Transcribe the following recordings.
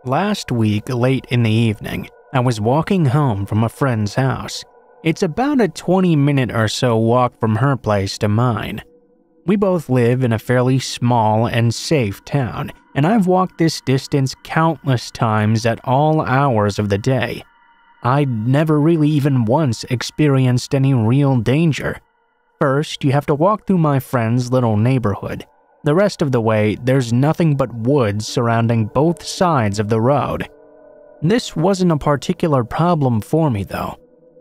Last week, late in the evening, I was walking home from a friend's house. It's about a 20-minute or so walk from her place to mine. We both live in a fairly small and safe town, and I've walked this distance countless times at all hours of the day. I'd never really even once experienced any real danger. First, you have to walk through my friend's little neighborhood. The rest of the way, there's nothing but woods surrounding both sides of the road. This wasn't a particular problem for me, though.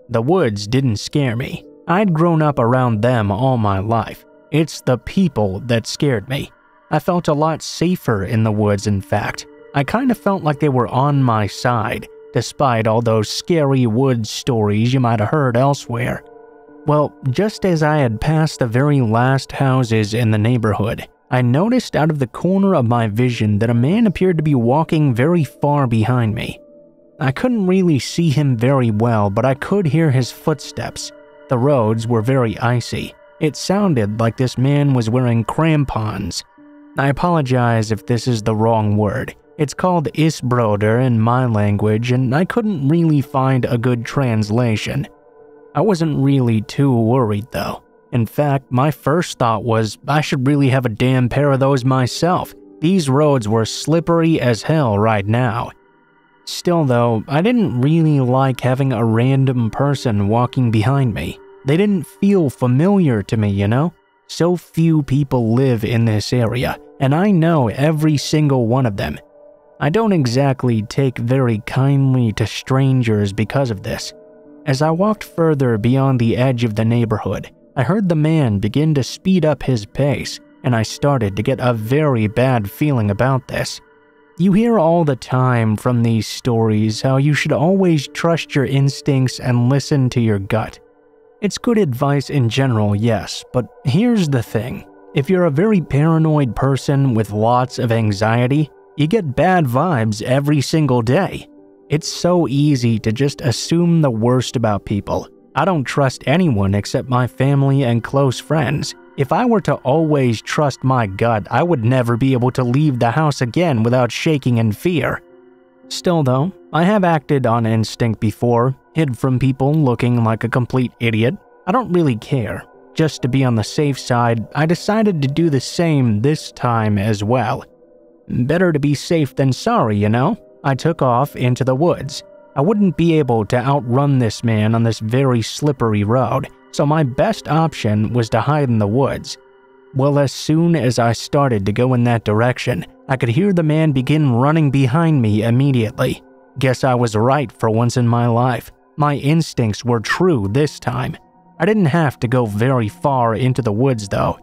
The woods didn't scare me. I'd grown up around them all my life. It's the people that scared me. I felt a lot safer in the woods, in fact. I kind of felt like they were on my side, despite all those scary woods stories you might have heard elsewhere. Well, just as I had passed the very last houses in the neighborhood, I noticed out of the corner of my vision that a man appeared to be walking very far behind me. I couldn't really see him very well, but I could hear his footsteps. The roads were very icy. It sounded like this man was wearing crampons. I apologize if this is the wrong word. It's called isbroder in my language, and I couldn't really find a good translation. I wasn't really too worried, though. In fact, my first thought was I should really have a damn pair of those myself. These roads were slippery as hell right now. Still though, I didn't really like having a random person walking behind me. They didn't feel familiar to me, you know? So few people live in this area, and I know every single one of them. I don't exactly take very kindly to strangers because of this. As I walked further beyond the edge of the neighborhood, I heard the man begin to speed up his pace, and I started to get a very bad feeling about this. You hear all the time from these stories how you should always trust your instincts and listen to your gut. It's good advice in general, yes, but here's the thing. If you're a very paranoid person with lots of anxiety, you get bad vibes every single day. It's so easy to just assume the worst about people. I don't trust anyone except my family and close friends. If I were to always trust my gut, I would never be able to leave the house again without shaking in fear. Still though, I have acted on instinct before, hid from people looking like a complete idiot. I don't really care. Just to be on the safe side, I decided to do the same this time as well. Better to be safe than sorry, you know? I took off into the woods. I wouldn't be able to outrun this man on this very slippery road, so my best option was to hide in the woods. Well, as soon as I started to go in that direction, I could hear the man begin running behind me immediately. Guess I was right for once in my life. My instincts were true this time. I didn't have to go very far into the woods though.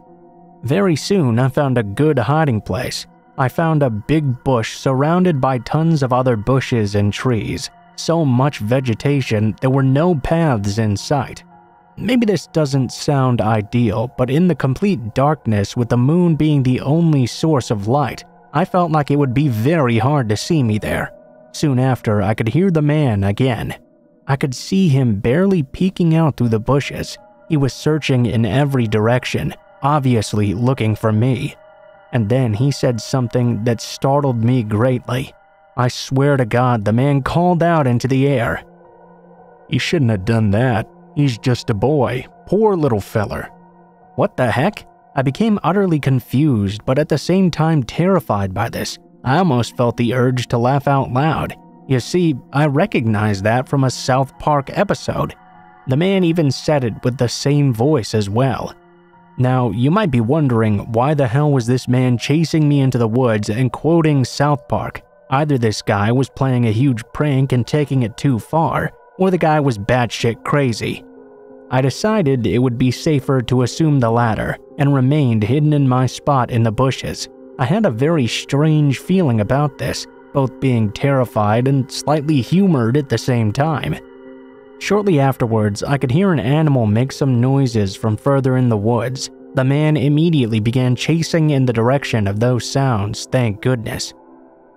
Very soon I found a good hiding place. I found a big bush surrounded by tons of other bushes and trees. So much vegetation, there were no paths in sight. Maybe this doesn't sound ideal, but in the complete darkness with the moon being the only source of light, I felt like it would be very hard to see me there. Soon after, I could hear the man again. I could see him barely peeking out through the bushes. He was searching in every direction, obviously looking for me. And then he said something that startled me greatly. I swear to God, the man called out into the air. "He shouldn't have done that. He's just a boy. Poor little feller." What the heck? I became utterly confused, but at the same time terrified by this. I almost felt the urge to laugh out loud. You see, I recognized that from a South Park episode. The man even said it with the same voice as well. Now, you might be wondering, why the hell was this man chasing me into the woods and quoting South Park? Either this guy was playing a huge prank and taking it too far, or the guy was batshit crazy. I decided it would be safer to assume the latter, and remained hidden in my spot in the bushes. I had a very strange feeling about this, both being terrified and slightly humored at the same time. Shortly afterwards, I could hear an animal make some noises from further in the woods. The man immediately began chasing in the direction of those sounds, thank goodness.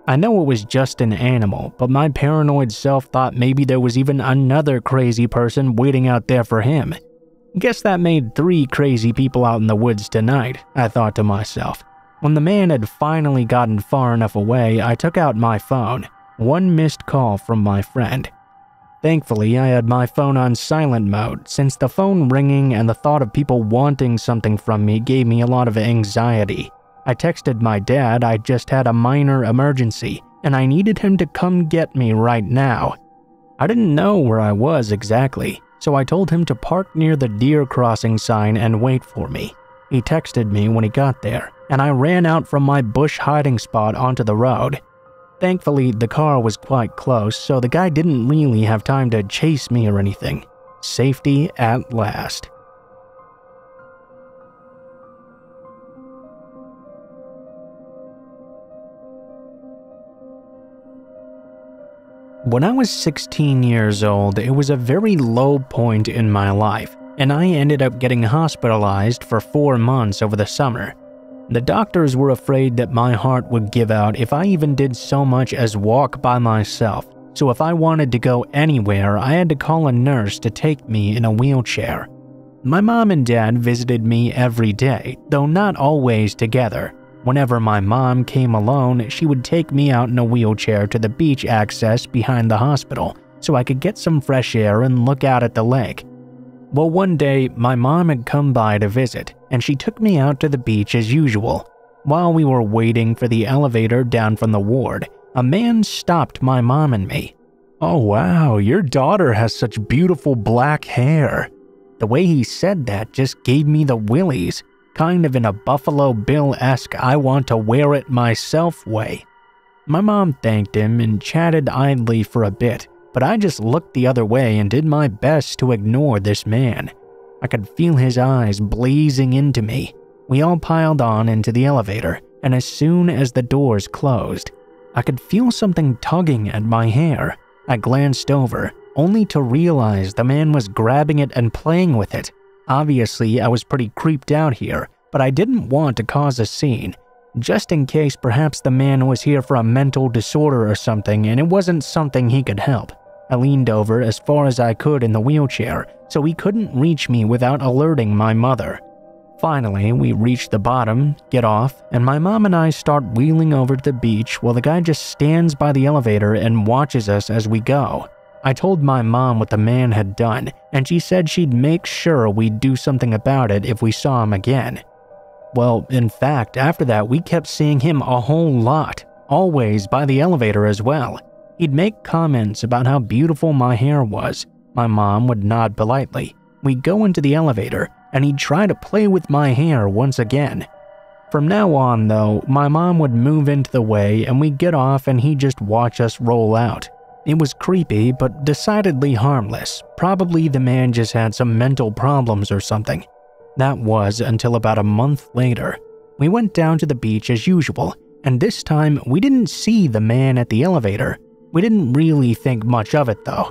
I know it was just an animal, but my paranoid self thought maybe there was even another crazy person waiting out there for him. Guess that made 3 crazy people out in the woods tonight, I thought to myself. When the man had finally gotten far enough away, I took out my phone. one missed call from my friend. Thankfully, I had my phone on silent mode since the phone ringing and the thought of people wanting something from me gave me a lot of anxiety. I texted my dad I just had a minor emergency and I needed him to come get me right now. I didn't know where I was exactly, so I told him to park near the deer crossing sign and wait for me. He texted me when he got there, and I ran out from my bush hiding spot onto the road. Thankfully, the car was quite close, so the guy didn't really have time to chase me or anything. Safety at last. When I was 16 years old, it was a very low point in my life, and I ended up getting hospitalized for 4 months over the summer. The doctors were afraid that my heart would give out if I even did so much as walk by myself, so if I wanted to go anywhere, I had to call a nurse to take me in a wheelchair. My mom and dad visited me every day, though not always together. Whenever my mom came alone, she would take me out in a wheelchair to the beach access behind the hospital so I could get some fresh air and look out at the lake. Well, one day, my mom had come by to visit, and she took me out to the beach as usual. While we were waiting for the elevator down from the ward, a man stopped my mom and me. "Oh wow, your daughter has such beautiful black hair." The way he said that just gave me the willies, kind of in a Buffalo Bill-esque I want to wear it myself way. My mom thanked him and chatted idly for a bit, but I just looked the other way and did my best to ignore this man. I could feel his eyes blazing into me. We all piled on into the elevator, and as soon as the doors closed, I could feel something tugging at my hair. I glanced over, only to realize the man was grabbing it and playing with it. Obviously, I was pretty creeped out here, but I didn't want to cause a scene, just in case perhaps the man was here for a mental disorder or something and it wasn't something he could help. I leaned over as far as I could in the wheelchair, so he couldn't reach me without alerting my mother. Finally, we reach the bottom, get off, and my mom and I start wheeling over to the beach while the guy just stands by the elevator and watches us as we go. I told my mom what the man had done, and she said she'd make sure we'd do something about it if we saw him again. Well, in fact, after that we kept seeing him a whole lot, always by the elevator as well. He'd make comments about how beautiful my hair was. My mom would nod politely. We'd go into the elevator, and he'd try to play with my hair once again. From now on, though, my mom would move into the way and we'd get off and he'd just watch us roll out. It was creepy, but decidedly harmless. Probably the man just had some mental problems or something. That was until about a month later. We went down to the beach as usual, and this time we didn't see the man at the elevator. We didn't really think much of it though.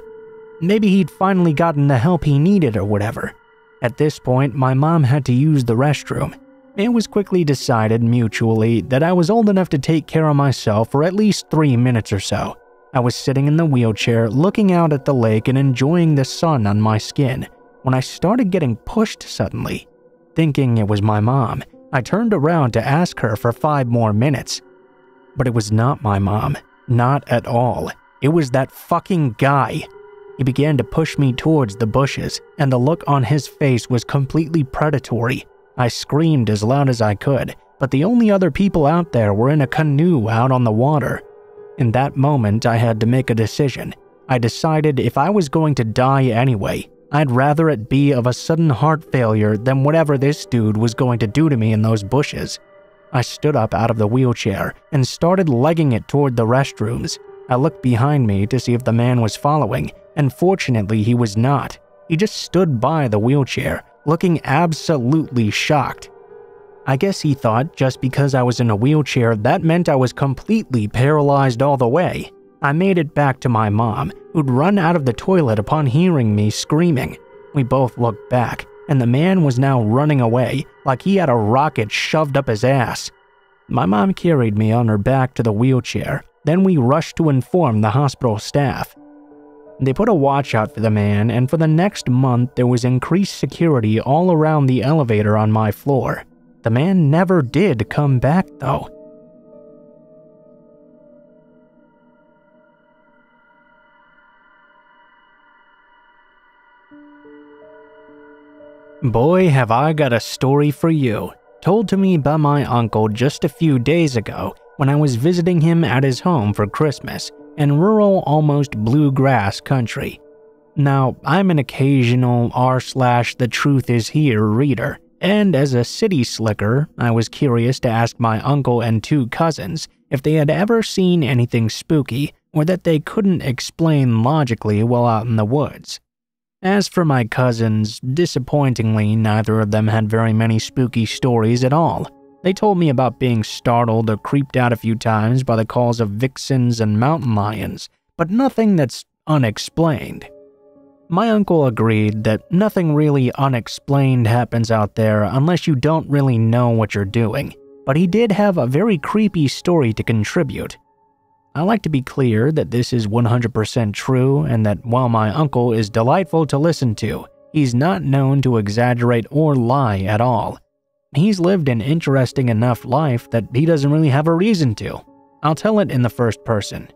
Maybe he'd finally gotten the help he needed or whatever. At this point, my mom had to use the restroom. It was quickly decided mutually that I was old enough to take care of myself for at least 3 minutes or so. I was sitting in the wheelchair looking out at the lake and enjoying the sun on my skin when I started getting pushed suddenly. Thinking it was my mom, I turned around to ask her for 5 more minutes. But it was not my mom. Not at all. It was that fucking guy. He began to push me towards the bushes, and the look on his face was completely predatory. I screamed as loud as I could, but the only other people out there were in a canoe out on the water. In that moment, I had to make a decision. I decided if I was going to die anyway, I'd rather it be of a sudden heart failure than whatever this dude was going to do to me in those bushes. I stood up out of the wheelchair and started legging it toward the restrooms. I looked behind me to see if the man was following, and fortunately he was not. He just stood by the wheelchair, looking absolutely shocked. I guess he thought just because I was in a wheelchair that meant I was completely paralyzed all the way. I made it back to my mom, who'd run out of the toilet upon hearing me screaming. We both looked back, and the man was now running away like he had a rocket shoved up his ass. My mom carried me on her back to the wheelchair, then we rushed to inform the hospital staff. They put a watch out for the man, and for the next month there was increased security all around the elevator on my floor. The man never did come back though. Boy, have I got a story for you, told to me by my uncle just a few days ago when I was visiting him at his home for Christmas in rural, almost bluegrass country. Now, I'm an occasional r/the truth is here reader, and as a city slicker, I was curious to ask my uncle and 2 cousins if they had ever seen anything spooky or that they couldn't explain logically while out in the woods. As for my cousins, disappointingly, neither of them had very many spooky stories at all. They told me about being startled or creeped out a few times by the calls of vixens and mountain lions, but nothing that's unexplained. My uncle agreed that nothing really unexplained happens out there unless you don't really know what you're doing, but he did have a very creepy story to contribute. I like to be clear that this is 100% true and that while my uncle is delightful to listen to, he's not known to exaggerate or lie at all. He's lived an interesting enough life that he doesn't really have a reason to. I'll tell it in the first person.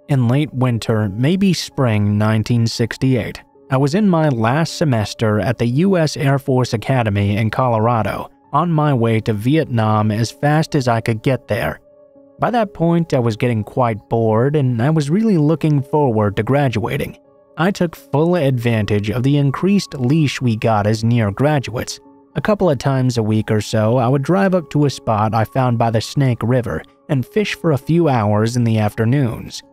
In late winter, maybe spring 1968, I was in my last semester at the U.S. Air Force Academy in Colorado, on my way to Vietnam as fast as I could get there. By that point, I was getting quite bored and I was really looking forward to graduating. I took full advantage of the increased leash we got as near graduates. A couple of times a week or so, I would drive up to a spot I found by the Snake River and fish for a few hours in the afternoons.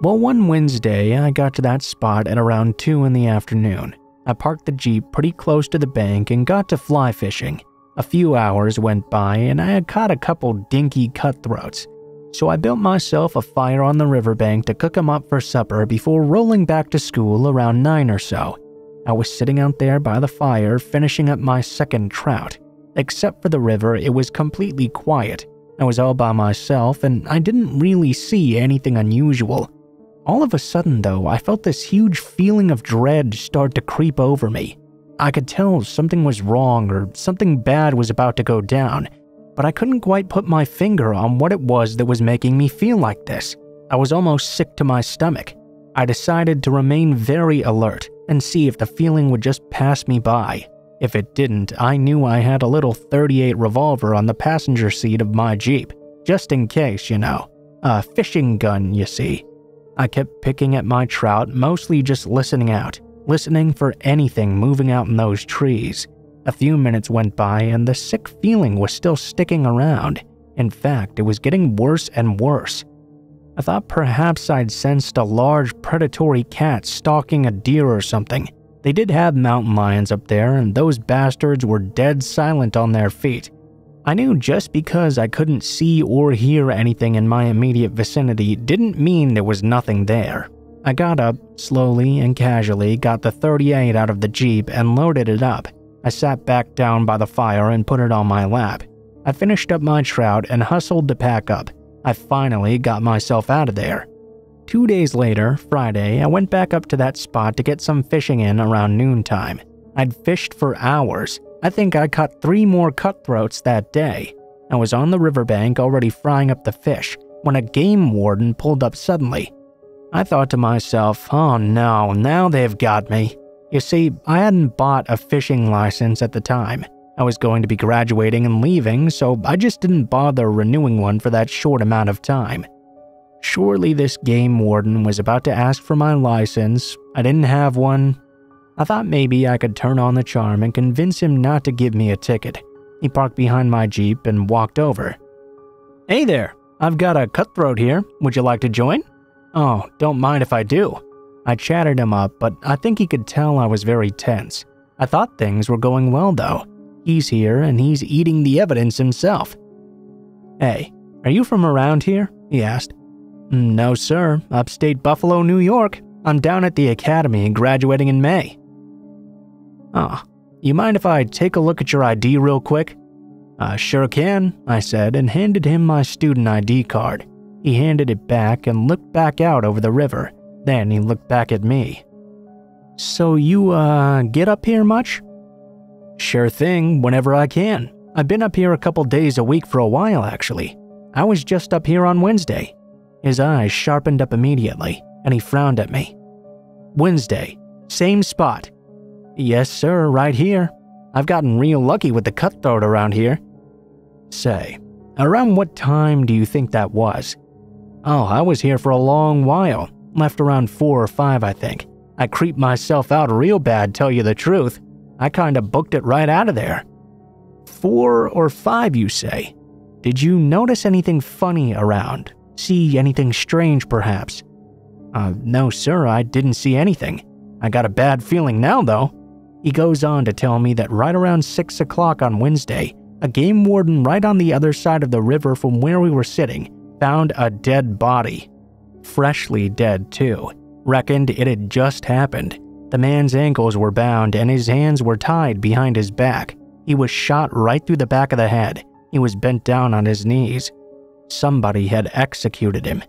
Well, one Wednesday, I got to that spot at around 2 in the afternoon. I parked the Jeep pretty close to the bank and got to fly fishing. A few hours went by and I had caught a couple dinky cutthroats. So I built myself a fire on the riverbank to cook them up for supper before rolling back to school around 9 or so. I was sitting out there by the fire finishing up my second trout. Except for the river, it was completely quiet. I was all by myself and I didn't really see anything unusual. All of a sudden though, I felt this huge feeling of dread start to creep over me. I could tell something was wrong or something bad was about to go down, but I couldn't quite put my finger on what it was that was making me feel like this. I was almost sick to my stomach. I decided to remain very alert and see if the feeling would just pass me by. If it didn't, I knew I had a little .38 revolver on the passenger seat of my Jeep, just in case, you know. A fishing gun, you see. I kept picking at my trout, mostly just listening for anything moving out in those trees. A few minutes went by and the sick feeling was still sticking around. In fact, it was getting worse and worse. I thought perhaps I'd sensed a large predatory cat stalking a deer or something. They did have mountain lions up there and those bastards were dead silent on their feet. I knew just because I couldn't see or hear anything in my immediate vicinity didn't mean there was nothing there. I got up, slowly and casually got the .38 out of the Jeep and loaded it up. I sat back down by the fire and put it on my lap. I finished up my trout and hustled to pack up. I finally got myself out of there. 2 days later, Friday, I went back up to that spot to get some fishing in around noontime. I'd fished for hours. I think I caught 3 more cutthroats that day. I was on the riverbank already frying up the fish when a game warden pulled up suddenly. I thought to myself, oh no, now they've got me. You see, I hadn't bought a fishing license at the time. I was going to be graduating and leaving, so I just didn't bother renewing one for that short amount of time. Surely this game warden was about to ask for my license. I didn't have one. I thought maybe I could turn on the charm and convince him not to give me a ticket. He parked behind my Jeep and walked over. Hey there, I've got a cutthroat here. Would you like to join? Oh, don't mind if I do. I chatted him up, but I think he could tell I was very tense. I thought things were going well though. He's here and he's eating the evidence himself. Hey, are you from around here? He asked. No sir, upstate Buffalo, New York. I'm down at the academy graduating in May. Oh, you mind if I take a look at your ID real quick? Sure can, I said and handed him my student ID card. He handed it back and looked back out over the river. Then he looked back at me. So you, get up here much? Sure thing, whenever I can. I've been up here a couple days a week for a while, actually. I was just up here on Wednesday. His eyes sharpened up immediately, and he frowned at me. Wednesday, same spot. Yes, sir, right here. I've gotten real lucky with the cutthroat around here. Say, around what time do you think that was? Oh, I was here for a long while. Left around 4 or 5, I think. I creeped myself out real bad, tell you the truth. I kinda booked it right out of there. 4 or 5, you say? Did you notice anything funny around? See anything strange, perhaps? No, sir, I didn't see anything. I got a bad feeling now, though. He goes on to tell me that right around 6 o'clock on Wednesday, a game warden right on the other side of the river from where we were sitting found a dead body. Freshly dead, too. Reckoned it had just happened. The man's ankles were bound and his hands were tied behind his back. He was shot right through the back of the head. He was bent down on his knees. Somebody had executed him.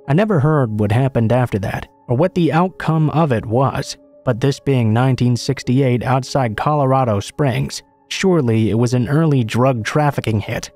I never heard what happened after that, or what the outcome of it was, but this being 1968 outside Colorado Springs, surely it was an early drug trafficking hit.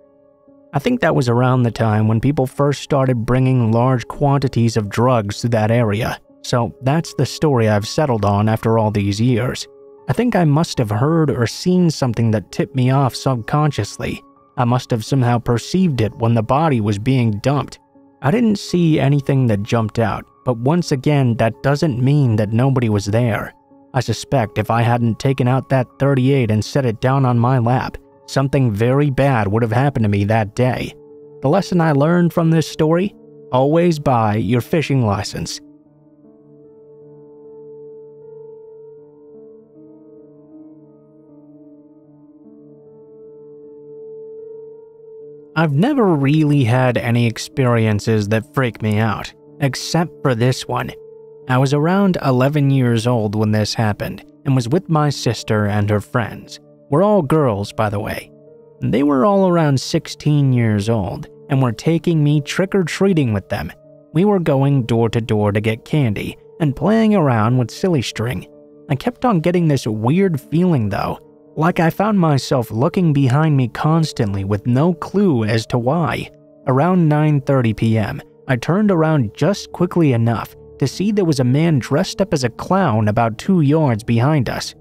I think that was around the time when people first started bringing large quantities of drugs to that area, so that's the story I've settled on after all these years. I think I must have heard or seen something that tipped me off subconsciously. I must have somehow perceived it when the body was being dumped. I didn't see anything that jumped out, but once again, that doesn't mean that nobody was there. I suspect if I hadn't taken out that .38 and set it down on my lap, something very bad would have happened to me that day. The lesson I learned from this story? Always buy your fishing license. I've never really had any experiences that freak me out, except for this one. I was around 11 years old when this happened, and was with my sister and her friends. We're all girls, by the way. They were all around 16 years old, and were taking me trick-or-treating with them. We were going door to door to get candy, and playing around with silly string. I kept on getting this weird feeling though, like I found myself looking behind me constantly with no clue as to why. Around 9:30 p.m., I turned around just quickly enough to see there was a man dressed up as a clown about 2 yards behind us.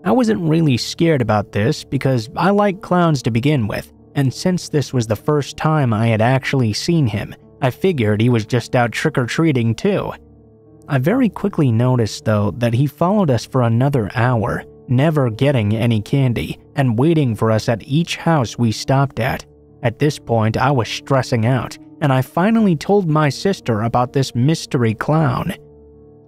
I wasn't really scared about this because I like clowns to begin with, and since this was the first time I had actually seen him, I figured he was just out trick-or-treating too. I very quickly noticed though that he followed us for another hour, never getting any candy, and waiting for us at each house we stopped at. At this point, I was stressing out, and I finally told my sister about this mystery clown.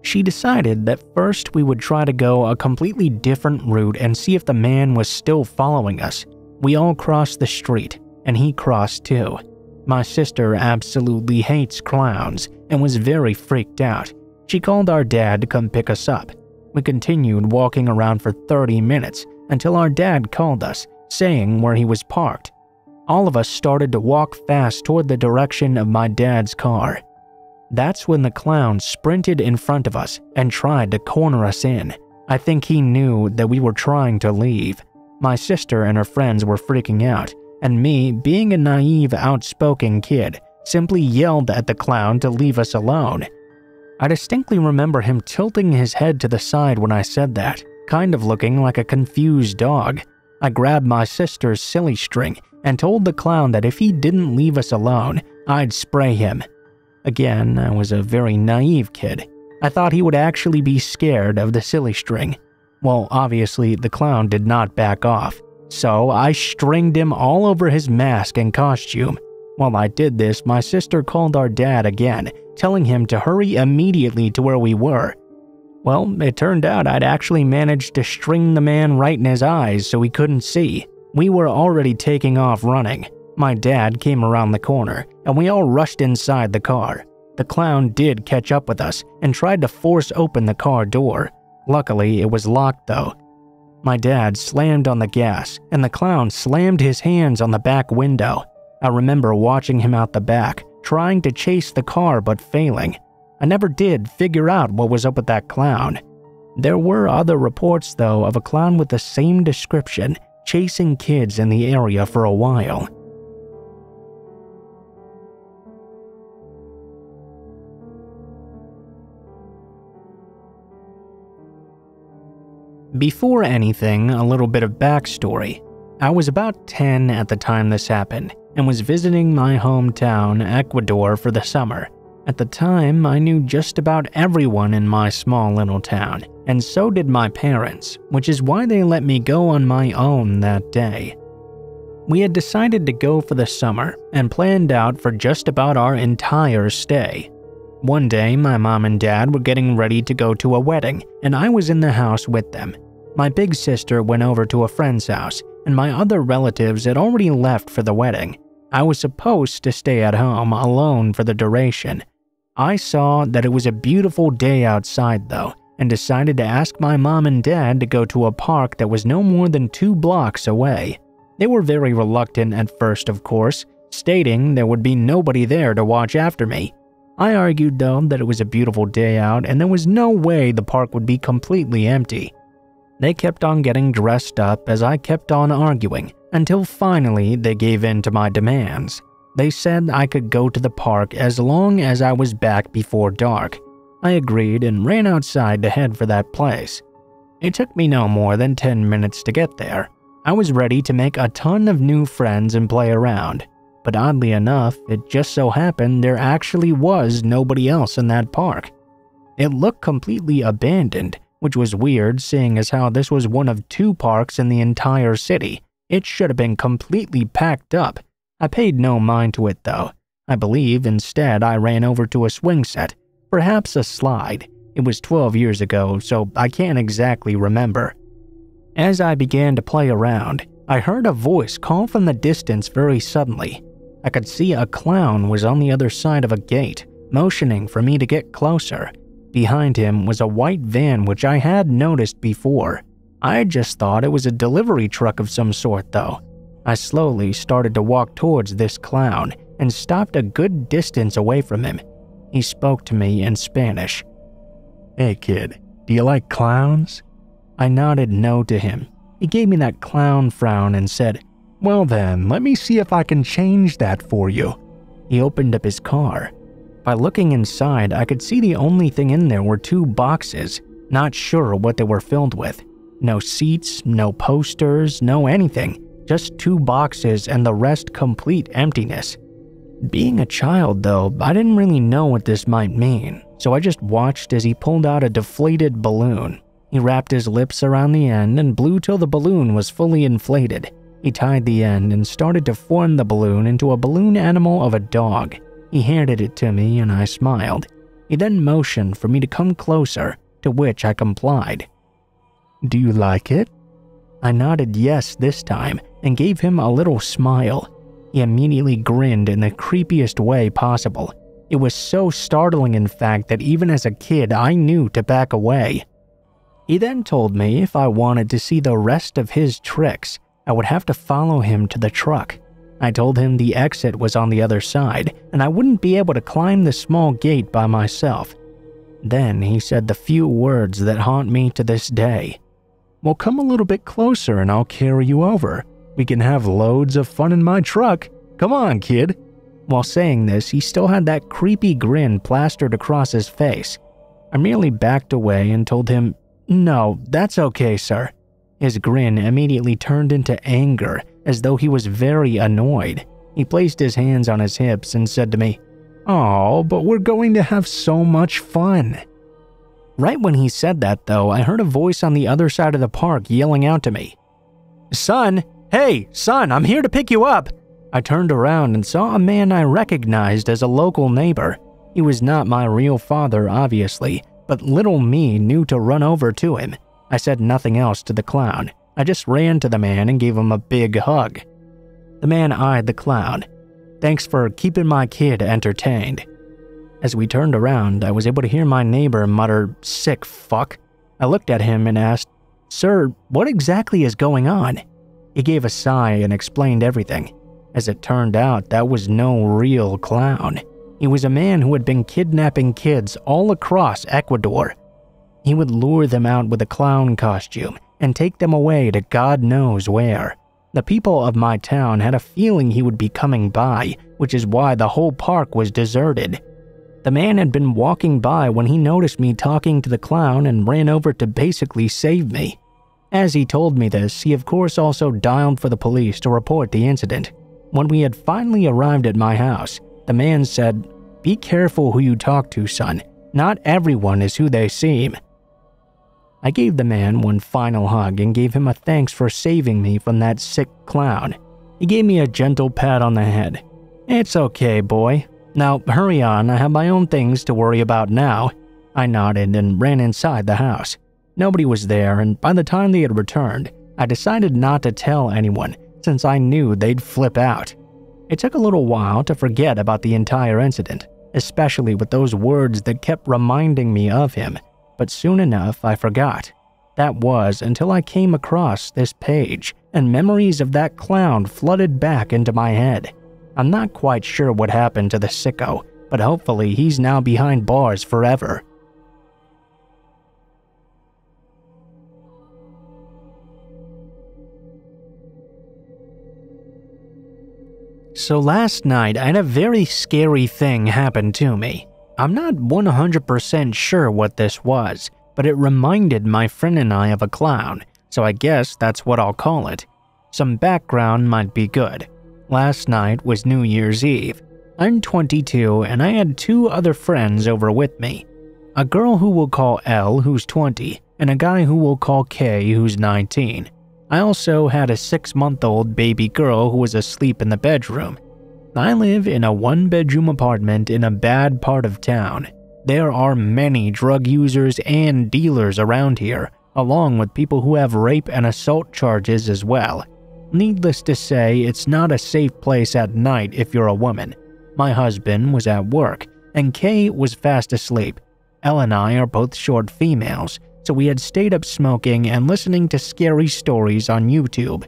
She decided that first we would try to go a completely different route and see if the man was still following us. We all crossed the street, and he crossed too. My sister absolutely hates clowns and was very freaked out. She called our dad to come pick us up. We continued walking around for 30 minutes until our dad called us, saying where he was parked. All of us started to walk fast toward the direction of my dad's car. That's when the clown sprinted in front of us and tried to corner us in. I think he knew that we were trying to leave. My sister and her friends were freaking out, and me, being a naive, outspoken kid, simply yelled at the clown to leave us alone. I distinctly remember him tilting his head to the side when I said that, kind of looking like a confused dog. I grabbed my sister's silly string and told the clown that if he didn't leave us alone, I'd spray him. Again, I was a very naive kid. I thought he would actually be scared of the silly string. Well, obviously, the clown did not back off, so I stringed him all over his mask and costume. While I did this, my sister called our dad again, telling him to hurry immediately to where we were. Well, it turned out I'd actually managed to string the man right in his eyes so he couldn't see. We were already taking off running. My dad came around the corner, and we all rushed inside the car. The clown did catch up with us and tried to force open the car door. Luckily, it was locked though. My dad slammed on the gas, and the clown slammed his hands on the back window. I remember watching him out the back, trying to chase the car but failing. I never did figure out what was up with that clown. There were other reports though of a clown with the same description chasing kids in the area for a while. Before anything, a little bit of backstory. I was about 10 at the time this happened and was visiting my hometown, Ecuador, for the summer. At the time, I knew just about everyone in my small little town, and so did my parents, which is why they let me go on my own that day. We had decided to go for the summer and planned out for just about our entire stay. One day, my mom and dad were getting ready to go to a wedding, and I was in the house with them. My big sister went over to a friend's house, and my other relatives had already left for the wedding. I was supposed to stay at home alone for the duration. I saw that it was a beautiful day outside though, and decided to ask my mom and dad to go to a park that was no more than 2 blocks away. They were very reluctant at first, of course, stating there would be nobody there to watch after me. I argued though that it was a beautiful day out and there was no way the park would be completely empty. They kept on getting dressed up as I kept on arguing, until finally they gave in to my demands. They said I could go to the park as long as I was back before dark. I agreed and ran outside to head for that place. It took me no more than 10 minutes to get there. I was ready to make a ton of new friends and play around. But oddly enough, it just so happened there actually was nobody else in that park. It looked completely abandoned, which was weird seeing as how this was one of 2 parks in the entire city. It should have been completely packed up. I paid no mind to it though. I believe instead I ran over to a swing set, perhaps a slide. It was 12 years ago, so I can't exactly remember. As I began to play around, I heard a voice call from the distance very suddenly. I could see a clown was on the other side of a gate, motioning for me to get closer. Behind him was a white van which I had noticed before. I just thought it was a delivery truck of some sort though. I slowly started to walk towards this clown and stopped a good distance away from him. He spoke to me in Spanish. "Hey kid, do you like clowns?" I nodded no to him. He gave me that clown frown and said, "Well then, let me see if I can change that for you." He opened up his car. By looking inside, I could see the only thing in there were 2 boxes, not sure what they were filled with. No seats, no posters, no anything, just 2 boxes and the rest complete emptiness. Being a child though, I didn't really know what this might mean, so I just watched as he pulled out a deflated balloon. He wrapped his lips around the end and blew till the balloon was fully inflated. He tied the end and started to form the balloon into a balloon animal of a dog. He handed it to me and I smiled. He then motioned for me to come closer, to which I complied. "Do you like it?" I nodded yes this time and gave him a little smile. He immediately grinned in the creepiest way possible. It was so startling in fact that even as a kid I knew to back away. He then told me if I wanted to see the rest of his tricks, I would have to follow him to the truck. I told him the exit was on the other side and I wouldn't be able to climb the small gate by myself. Then he said the few words that haunt me to this day. "Well, come a little bit closer and I'll carry you over. We can have loads of fun in my truck. Come on, kid." While saying this, he still had that creepy grin plastered across his face. I merely backed away and told him, "No, that's okay, sir." His grin immediately turned into anger, as though he was very annoyed. He placed his hands on his hips and said to me, "Oh, but we're going to have so much fun." Right when he said that though, I heard a voice on the other side of the park yelling out to me, "Son, hey, son, I'm here to pick you up." I turned around and saw a man I recognized as a local neighbor. He was not my real father, obviously, but little me knew to run over to him. I said nothing else to the clown. I just ran to the man and gave him a big hug. The man eyed the clown. "Thanks for keeping my kid entertained." As we turned around, I was able to hear my neighbor mutter, "Sick fuck." I looked at him and asked, "Sir, what exactly is going on?" He gave a sigh and explained everything. As it turned out, that was no real clown. He was a man who had been kidnapping kids all across Ecuador. He would lure them out with a clown costume and take them away to God knows where. The people of my town had a feeling he would be coming by, which is why the whole park was deserted. The man had been walking by when he noticed me talking to the clown and ran over to basically save me. As he told me this, he of course also dialed for the police to report the incident. When we had finally arrived at my house, the man said, "Be careful who you talk to, son. Not everyone is who they seem." I gave the man one final hug and gave him a thanks for saving me from that sick clown. He gave me a gentle pat on the head. "It's okay, boy. Now hurry on, I have my own things to worry about now." I nodded and ran inside the house. Nobody was there, and by the time they had returned, I decided not to tell anyone since I knew they'd flip out. It took a little while to forget about the entire incident, especially with those words that kept reminding me of him, but soon enough I forgot. That was until I came across this page, and memories of that clown flooded back into my head. I'm not quite sure what happened to the sicko, but hopefully he's now behind bars forever. So last night, I had a very scary thing happen to me. I'm not 100% sure what this was, but it reminded my friend and I of a clown, so I guess that's what I'll call it. Some background might be good. Last night was New Year's Eve. I'm 22 and I had two other friends over with me. A girl who we'll call L, who's 20, and a guy who we'll call K, who's 19. I also had a 6-month-old baby girl who was asleep in the bedroom. I live in a 1-bedroom apartment in a bad part of town. There are many drug users and dealers around here, along with people who have rape and assault charges as well. Needless to say, it's not a safe place at night if you're a woman. My husband was at work, and Kay was fast asleep. Elle and I are both short females, so we had stayed up smoking and listening to scary stories on YouTube.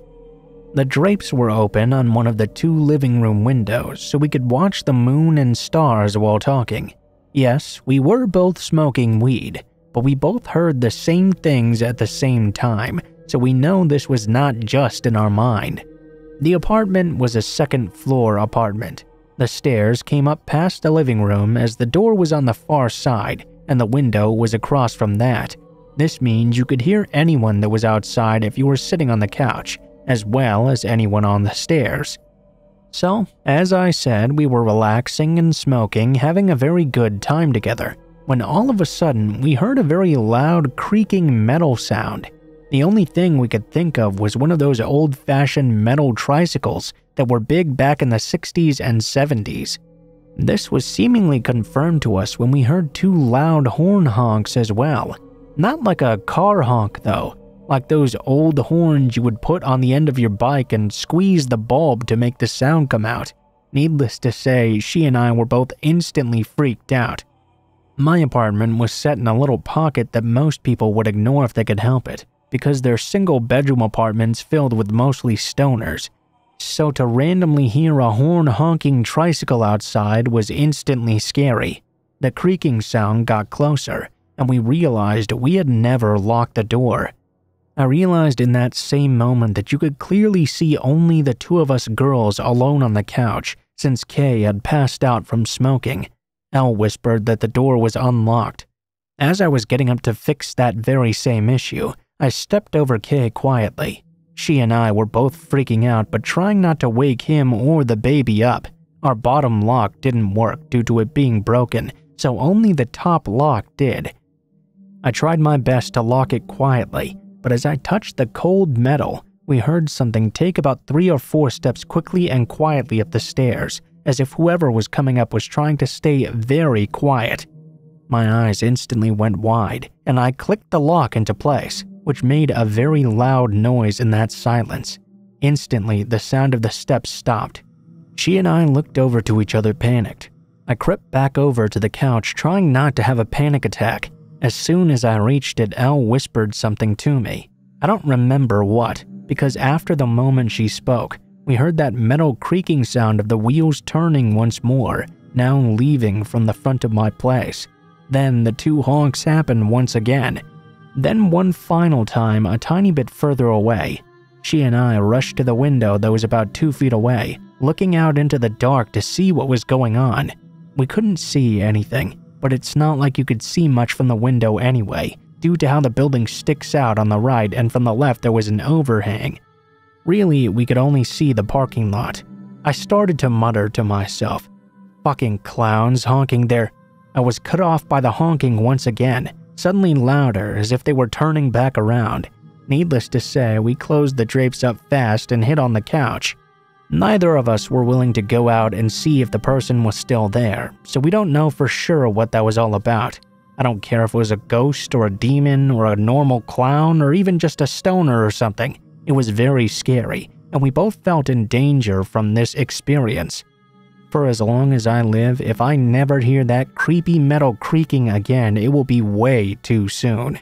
The drapes were open on one of the 2 living room windows so we could watch the moon and stars while talking. Yes, we were both smoking weed, but we both heard the same things at the same time, so we know this was not just in our mind. The apartment was a 2nd-floor apartment. The stairs came up past the living room as the door was on the far side and the window was across from that. This means you could hear anyone that was outside if you were sitting on the couch, as well as anyone on the stairs. So, as I said, we were relaxing and smoking, having a very good time together, when all of a sudden we heard a very loud creaking metal sound. The only thing we could think of was one of those old-fashioned metal tricycles that were big back in the 60s and 70s. This was seemingly confirmed to us when we heard 2 loud horn honks as well. Not like a car honk though, like those old horns you would put on the end of your bike and squeeze the bulb to make the sound come out. Needless to say, she and I were both instantly freaked out. My apartment was set in a little pocket that most people would ignore if they could help it, because they're single-bedroom apartments filled with mostly stoners. So to randomly hear a horn-honking tricycle outside was instantly scary. The creaking sound got closer, and we realized we had never locked the door. I realized in that same moment that you could clearly see only the 2 of us girls alone on the couch since Kay had passed out from smoking. Elle whispered that the door was unlocked. As I was getting up to fix that very same issue, I stepped over Kay quietly. She and I were both freaking out but trying not to wake him or the baby up. Our bottom lock didn't work due to it being broken, so only the top lock did. I tried my best to lock it quietly, but as I touched the cold metal, we heard something take about 3 or 4 steps quickly and quietly up the stairs, as if whoever was coming up was trying to stay very quiet. My eyes instantly went wide, and I clicked the lock into place, which made a very loud noise in that silence. Instantly, the sound of the steps stopped. She and I looked over to each other panicked. I crept back over to the couch trying not to have a panic attack. As soon as I reached it, Elle whispered something to me. I don't remember what, because after the moment she spoke, we heard that metal creaking sound of the wheels turning once more, now leaving from the front of my place. Then the 2 honks happened once again. Then one final time a tiny bit further away. She and I rushed to the window that was about 2 feet away, looking out into the dark to see what was going on. We couldn't see anything, but it's not like you could see much from the window anyway, due to how the building sticks out on the right and from the left there was an overhang. Really, we could only see the parking lot. I started to mutter to myself, "Fucking clowns honking there." I was cut off by the honking once again, suddenly louder as if they were turning back around. Needless to say, we closed the drapes up fast and hid on the couch. Neither of us were willing to go out and see if the person was still there, so we don't know for sure what that was all about. I don't care if it was a ghost or a demon or a normal clown or even just a stoner or something. It was very scary, and we both felt in danger from this experience. For as long as I live, if I never hear that creepy metal creaking again, it will be way too soon.